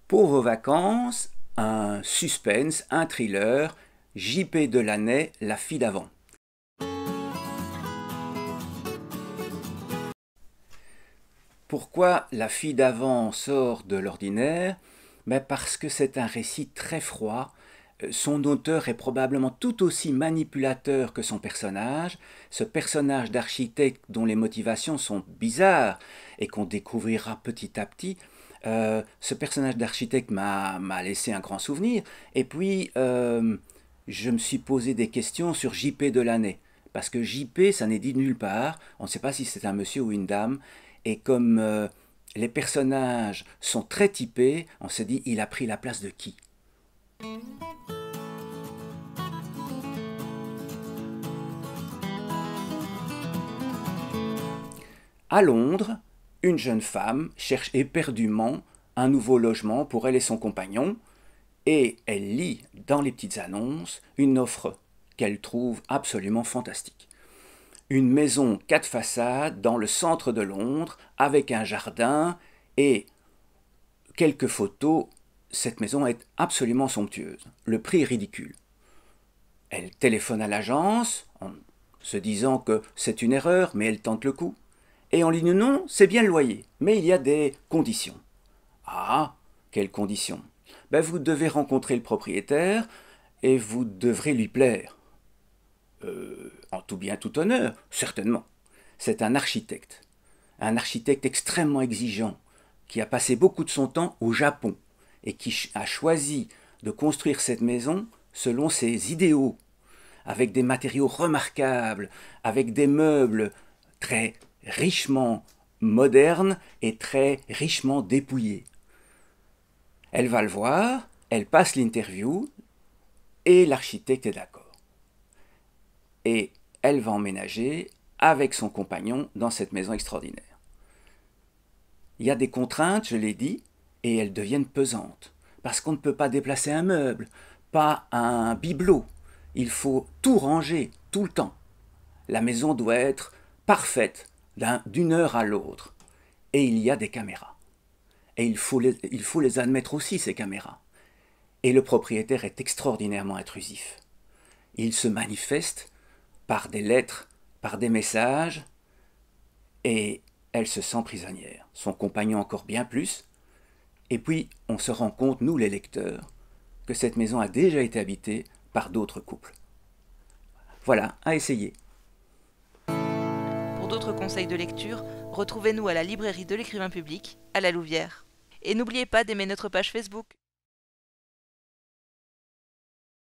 Pour vos vacances, un suspense, un thriller, J.P. Delaney, La fille d'avant. Pourquoi La fille d'avant sort de l'ordinaire? Parce que c'est un récit très froid. Son auteur est probablement tout aussi manipulateur que son personnage. Ce personnage d'architecte dont les motivations sont bizarres et qu'on découvrira petit à petit. Ce personnage d'architecte m'a laissé un grand souvenir. Et puis, je me suis posé des questions sur J.P. Delaney. Parce que J.P., ça n'est dit nulle part. On ne sait pas si c'est un monsieur ou une dame. Et comme les personnages sont très typés, on s'est dit, il a pris la place de qui? À Londres, une jeune femme cherche éperdument un nouveau logement pour elle et son compagnon, et elle lit dans les petites annonces une offre qu'elle trouve absolument fantastique. Une maison 4 façades dans le centre de Londres, avec un jardin et quelques photos. Cette maison est absolument somptueuse. Le prix est ridicule. Elle téléphone à l'agence en se disant que c'est une erreur, mais elle tente le coup. Et en ligne, non, c'est bien le loyer, mais il y a des conditions. Ah, quelles conditions? Vous devez rencontrer le propriétaire et vous devrez lui plaire. En tout bien, tout honneur, certainement. C'est un architecte extrêmement exigeant, qui a passé beaucoup de son temps au Japon et qui a choisi de construire cette maison selon ses idéaux, avec des matériaux remarquables, avec des meubles très richement modernes et très richement dépouillés. Elle va le voir, elle passe l'interview et l'architecte est d'accord. Et elle va emménager avec son compagnon dans cette maison extraordinaire. Il y a des contraintes, je l'ai dit, et elles deviennent pesantes. Parce qu'on ne peut pas déplacer un meuble, pas un bibelot. Il faut tout ranger, tout le temps. La maison doit être parfaite d'une heure à l'autre. Et il y a des caméras. Et il faut les admettre aussi, ces caméras. Et le propriétaire est extraordinairement intrusif. Il se manifeste par des lettres, par des messages, et elle se sent prisonnière. Son compagnon encore bien plus. Et puis, on se rend compte, nous les lecteurs, que cette maison a déjà été habitée par d'autres couples. Voilà, à essayer. Pour d'autres conseils de lecture, retrouvez-nous à la librairie de l'écrivain public, à la Louvière. Et n'oubliez pas d'aimer notre page Facebook.